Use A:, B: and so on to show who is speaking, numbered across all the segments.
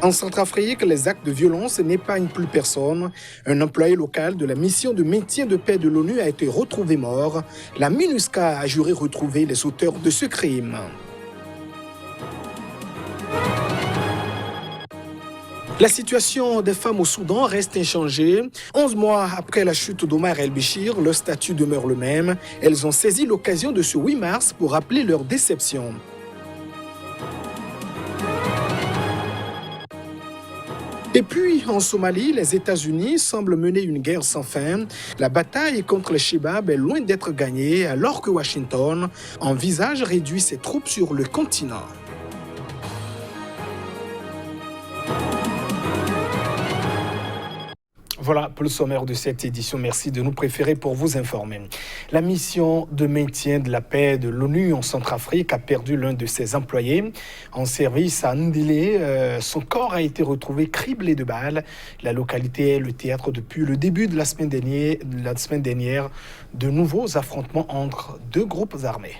A: En Centrafrique, les actes de violence n'épargnent plus personne. Un employé local de la mission de maintien de paix de l'ONU a été retrouvé mort. La MINUSCA a juré retrouver les auteurs de ce crime. La situation des femmes au Soudan reste inchangée. 11 mois après la chute d'Omar el-Béchir, leur statut demeure le même. Elles ont saisi l'occasion de ce 8 mars pour rappeler leur déception. Et puis, en Somalie, les États-Unis semblent mener une guerre sans fin. La bataille contre les Shebabs est loin d'être gagnée, alors que Washington envisage réduire ses troupes sur le continent. Voilà pour le sommaire de cette édition. Merci de nous préférer pour vous informer. La mission de maintien de la paix de l'ONU en Centrafrique a perdu l'un de ses employés en service à Ndélé. Son corps a été retrouvé criblé de balles. La localité est le théâtre depuis le début de la semaine dernière de nouveaux affrontements entre deux groupes armés.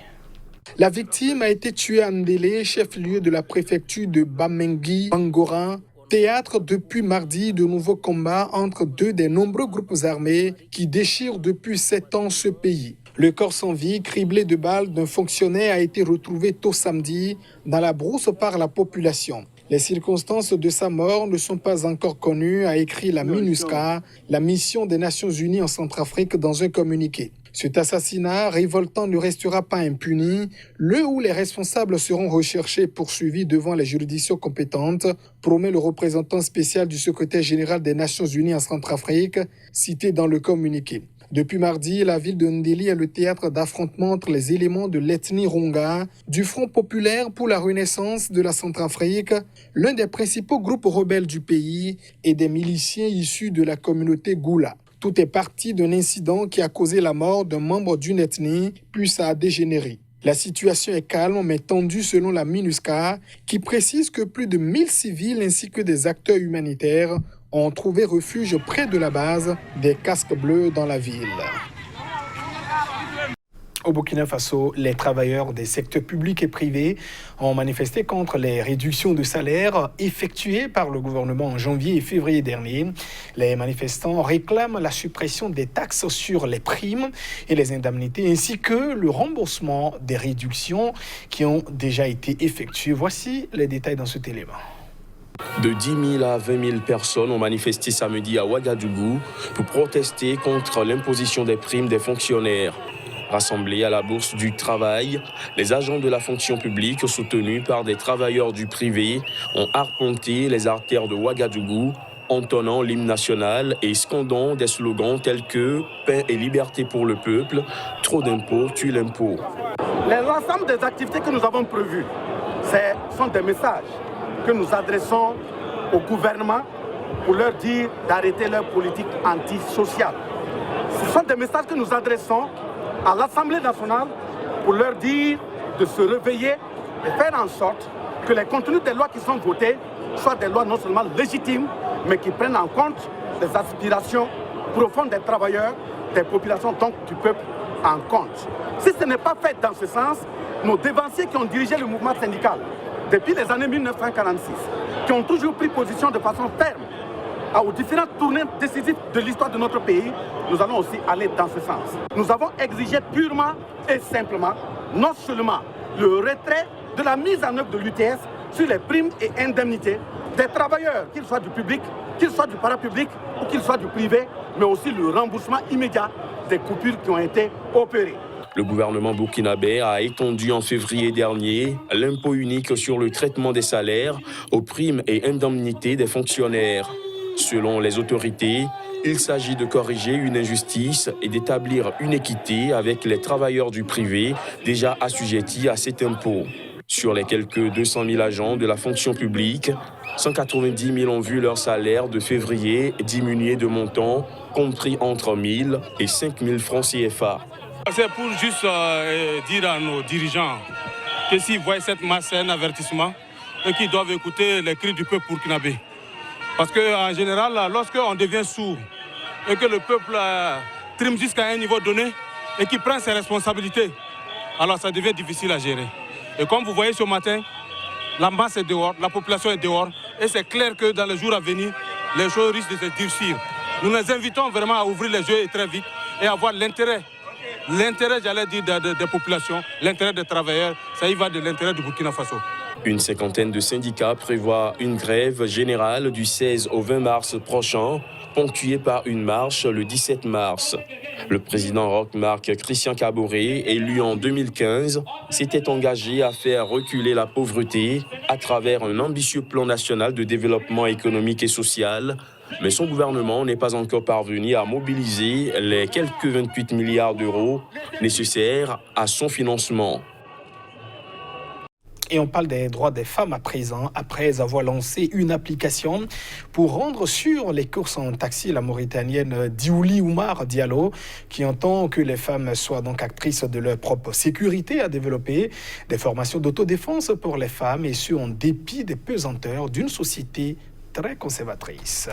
A: La victime a été tuée à Ndélé, chef-lieu de la préfecture de Bamengi, Bangoran. Théâtre depuis mardi de nouveaux combats entre deux des nombreux groupes armés qui déchirent depuis 7 ans ce pays. Le corps sans vie, criblé de balles d'un fonctionnaire, a été retrouvé tôt samedi dans la brousse par la population. Les circonstances de sa mort ne sont pas encore connues, a écrit la MINUSCA, la mission des Nations Unies en Centrafrique, dans un communiqué. Cet assassinat révoltant ne restera pas impuni, le où les responsables seront recherchés et poursuivis devant les juridictions compétentes, promet le représentant spécial du secrétaire général des Nations Unies en Centrafrique, cité dans le communiqué. Depuis mardi, la ville de Ndéli est le théâtre d'affrontements entre les éléments de l'ethnie Ronga, du Front populaire pour la renaissance de la Centrafrique, l'un des principaux groupes rebelles du pays, et des miliciens issus de la communauté Goula. Tout est parti d'un incident qui a causé la mort d'un membre d'une ethnie, puis ça a dégénéré. La situation est calme mais tendue selon la MINUSCA, qui précise que plus de 1000 civils ainsi que des acteurs humanitaires ont trouvé refuge près de la base des casques bleus dans la ville. Au Burkina Faso, les travailleurs des secteurs publics et privés ont manifesté contre les réductions de salaire effectuées par le gouvernement en janvier et février dernier. Les manifestants réclament la suppression des taxes sur les primes et les indemnités, ainsi que le remboursement des réductions qui ont déjà été effectuées. Voici les détails dans cet élément.
B: De 10 000 à 20 000 personnes ont manifesté samedi à Ouagadougou pour protester contre l'imposition des primes des fonctionnaires. Rassemblés à la Bourse du Travail, les agents de la fonction publique, soutenus par des travailleurs du privé, ont arpenté les artères de Ouagadougou, entonnant l'hymne national et scandant des slogans tels que « Paix et liberté pour le peuple »,« Trop d'impôts tue l'impôt ».
C: L'ensemble des activités que nous avons prévues, ce sont des messages que nous adressons au gouvernement pour leur dire d'arrêter leur politique antisociale. Ce sont des messages que nous adressons à l'Assemblée nationale pour leur dire de se réveiller et faire en sorte que les contenus des lois qui sont votées soient des lois non seulement légitimes, mais qui prennent en compte les aspirations profondes des travailleurs, des populations, donc du peuple en compte. Si ce n'est pas fait dans ce sens, nos dévanciers qui ont dirigé le mouvement syndical depuis les années 1946, qui ont toujours pris position de façon ferme aux différentes tournées décisives de l'histoire de notre pays, nous allons aussi aller dans ce sens. Nous avons exigé purement et simplement, non seulement le retrait de la mise en œuvre de l'UTS sur les primes et indemnités des travailleurs, qu'ils soient du public, qu'ils soient du parapublic ou qu'ils soient du privé, mais aussi le remboursement immédiat des coupures qui ont été opérées.
B: Le gouvernement burkinabé a étendu en février dernier l'impôt unique sur le traitement des salaires aux primes et indemnités des fonctionnaires. Selon les autorités, il s'agit de corriger une injustice et d'établir une équité avec les travailleurs du privé déjà assujettis à cet impôt. Sur les quelques 200 000 agents de la fonction publique, 190 000 ont vu leur salaire de février diminuer de montant, compris entre 1 000 et 5 000 francs CFA.
D: C'est pour juste dire à nos dirigeants que s'ils voient cette masse, c'est un avertissement et qu'ils doivent écouter les cris du peuple burkinabé. Parce qu'en général, lorsqu'on devient sourd et que le peuple trime jusqu'à un niveau donné et qu'il prend ses responsabilités, alors ça devient difficile à gérer. Et comme vous voyez ce matin, la masse est dehors, la population est dehors Et c'est clair que dans les jours à venir, les choses risquent de se durcir. Nous les invitons vraiment à ouvrir les yeux et très vite et à voir l'intérêt, j'allais dire, des populations, l'intérêt des travailleurs. Ça y va de l'intérêt du Burkina Faso.
B: Une cinquantaine de syndicats prévoient une grève générale du 16 au 20 mars prochain, ponctuée par une marche le 17 mars. Le président Roch-Marc Christian Kaboré, élu en 2015, s'était engagé à faire reculer la pauvreté à travers un ambitieux plan national de développement économique et social. Mais son gouvernement n'est pas encore parvenu à mobiliser les quelques 28 milliards d'euros nécessaires à son financement.
A: Et on parle des droits des femmes à présent, après avoir lancé une application pour rendre sûres les courses en taxi. La Mauritanienne Diouli Oumar Diallo, qui entend que les femmes soient donc actrices de leur propre sécurité, a développé des formations d'autodéfense pour les femmes, et ce en dépit des pesanteurs d'une société très conservatrice.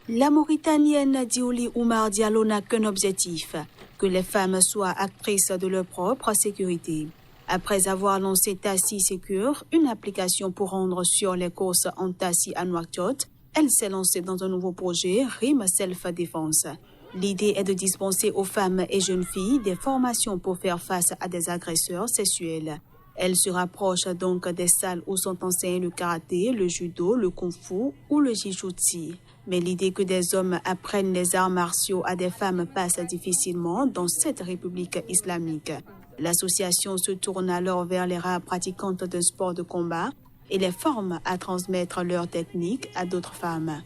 E: La Mauritanienne Diouli Oumar Diallo n'a qu'un objectif, que les femmes soient actrices de leur propre sécurité. Après avoir lancé Tassi Secure, une application pour rendre sur les courses en taxi à Nouakchott, elle s'est lancée dans un nouveau projet, RIM Self-Défense. L'idée est de dispenser aux femmes et jeunes filles des formations pour faire face à des agresseurs sexuels. Elle se rapproche donc des salles où sont enseignés le karaté, le judo, le kung-fu ou le jujutsu. Mais l'idée que des hommes apprennent les arts martiaux à des femmes passe difficilement dans cette république islamique. L'association se tourne alors vers les rares pratiquantes d'un sport de combat et les forme à transmettre leurs techniques à d'autres femmes.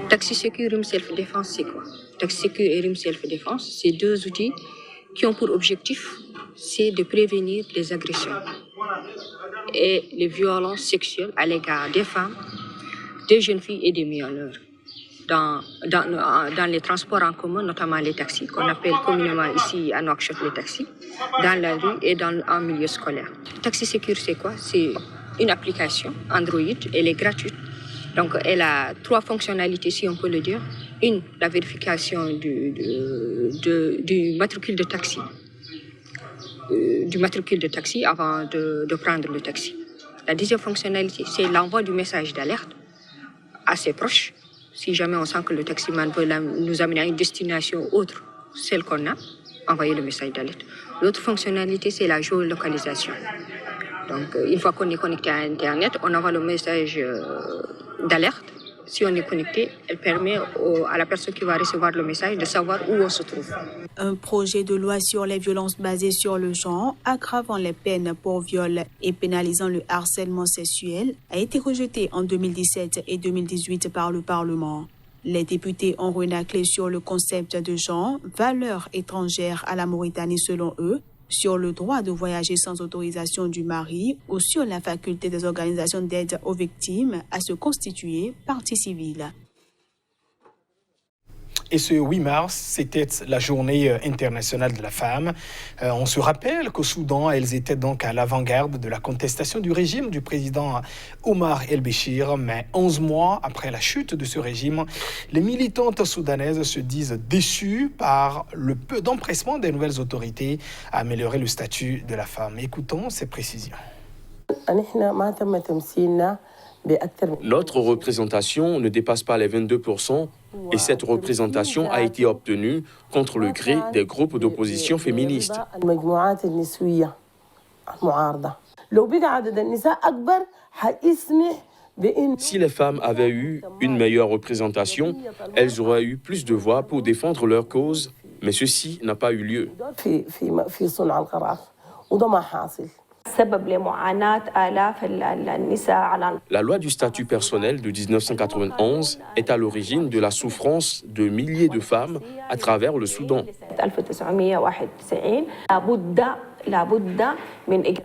F: Taxi Secure et Rim Self-Défense, c'est quoi? Taxi Secure et Rim Self-Défense, c'est deux outils qui ont pour objectif, c'est de prévenir les agressions et les violences sexuelles à l'égard des femmes, des jeunes filles et des mineurs. Dans les transports en commun, notamment les taxis, qu'on appelle communément ici à Nouakchott les taxis, dans la rue et en milieu scolaire. Taxi Secure, c'est quoi? C'est une application Android, elle est gratuite. Donc, elle a trois fonctionnalités, si on peut le dire. Une, la vérification du matricule de taxi. Du matricule de taxi avant de prendre le taxi. La deuxième fonctionnalité, c'est l'envoi du message d'alerte à ses proches. Si jamais on sent que le taximan veut nous amener à une destination autre, celle qu'on a, envoyer le message d'alerte. L'autre fonctionnalité, c'est la géolocalisation. Donc, une fois qu'on est connecté à Internet, on envoie le message d'alerte. Si on est connecté, elle permet à la personne qui va recevoir le message de savoir où on se trouve.
E: Un projet de loi sur les violences basées sur le genre, aggravant les peines pour viol et pénalisant le harcèlement sexuel, a été rejeté en 2017 et 2018 par le Parlement. Les députés ont renaclé sur le concept de genre, valeur étrangère à la Mauritanie selon eux, sur le droit de voyager sans autorisation du mari ou sur la faculté des organisations d'aide aux victimes à se constituer partie civile.
A: Et ce 8 mars, c'était la journée internationale de la femme. On se rappelle qu'au Soudan, elles étaient donc à l'avant-garde de la contestation du régime du président Omar El-Béchir. Mais 11 mois après la chute de ce régime, les militantes soudanaises se disent déçues par le peu d'empressement des nouvelles autorités à améliorer le statut de la femme. Écoutons ces précisions.
B: Notre représentation ne dépasse pas les 22% et cette représentation a été obtenue contre le gré des groupes d'opposition féministes. Si les femmes avaient eu une meilleure représentation, elles auraient eu plus de voix pour défendre leur cause, mais ceci n'a pas eu lieu. La loi du statut personnel de 1991 est à l'origine de la souffrance de milliers de femmes à travers le Soudan.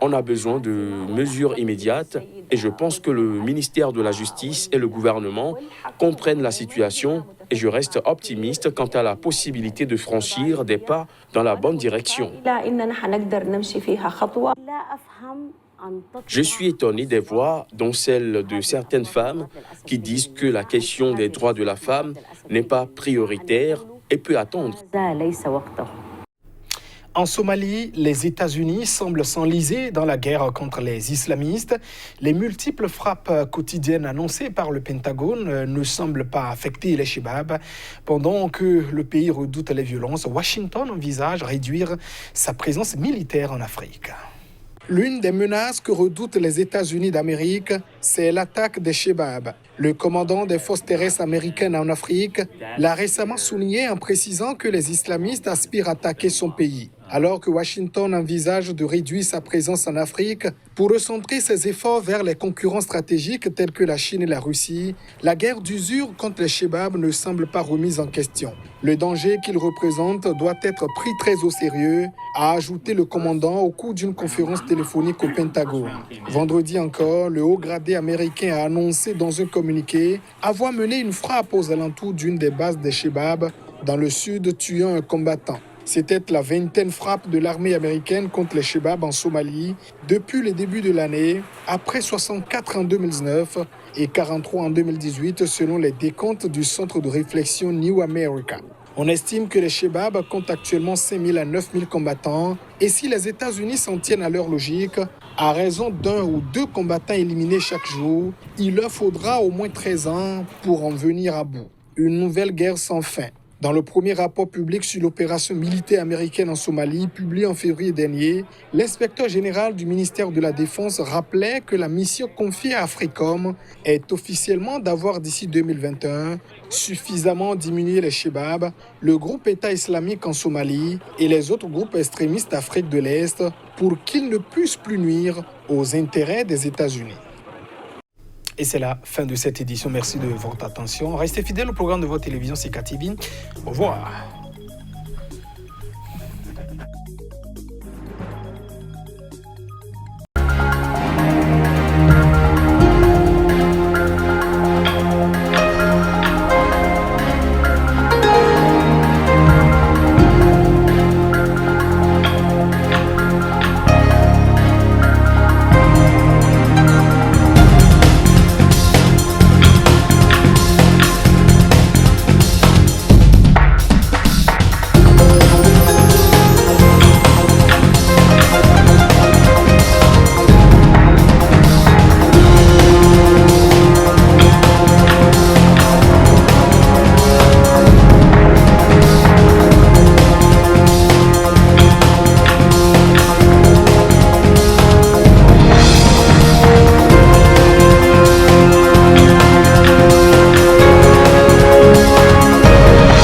B: On a besoin de mesures immédiates et je pense que le ministère de la Justice et le gouvernement comprennent la situation et je reste optimiste quant à la possibilité de franchir des pas dans la bonne direction. Je suis étonné des voix, dont celle de certaines femmes, qui disent que la question des droits de la femme n'est pas prioritaire et peut attendre.
A: En Somalie, les États-Unis semblent s'enliser dans la guerre contre les islamistes. Les multiples frappes quotidiennes annoncées par le Pentagone ne semblent pas affecter les Chebabs. Pendant que le pays redoute les violences, Washington envisage réduire sa présence militaire en Afrique. L'une des menaces que redoutent les États-Unis d'Amérique, c'est l'attaque des Chebabs. Le commandant des forces terrestres américaines en Afrique l'a récemment souligné en précisant que les islamistes aspirent à attaquer son pays. Alors que Washington envisage de réduire sa présence en Afrique pour recentrer ses efforts vers les concurrents stratégiques tels que la Chine et la Russie, la guerre d'usure contre les Chebabs ne semble pas remise en question. Le danger qu'ils représentent doit être pris très au sérieux, a ajouté le commandant au cours d'une conférence téléphonique au Pentagone. Vendredi encore, le haut gradé américain a annoncé dans un communiqué avoir mené une frappe aux alentours d'une des bases des Chebabs dans le sud, tuant un combattant. C'était la 20e frappe de l'armée américaine contre les Chebabs en Somalie depuis le début de l'année, après 64 en 2019 et 43 en 2018 selon les décomptes du centre de réflexion New America. On estime que les Chebabs comptent actuellement 5 000 à 9 000 combattants et si les États-Unis s'en tiennent à leur logique, à raison d'un ou deux combattants éliminés chaque jour, il leur faudra au moins 13 ans pour en venir à bout. Une nouvelle guerre sans fin. Dans le premier rapport public sur l'opération militaire américaine en Somalie, publié en février dernier, l'inspecteur général du ministère de la Défense rappelait que la mission confiée à Africom est officiellement d'avoir d'ici 2021 suffisamment diminué les Chebabs, le groupe État islamique en Somalie et les autres groupes extrémistes d'Afrique de l'Est pour qu'ils ne puissent plus nuire aux intérêts des États-Unis. Et c'est la fin de cette édition. Merci de votre attention. Restez fidèles au programme de votre télévision CK TV. Au revoir.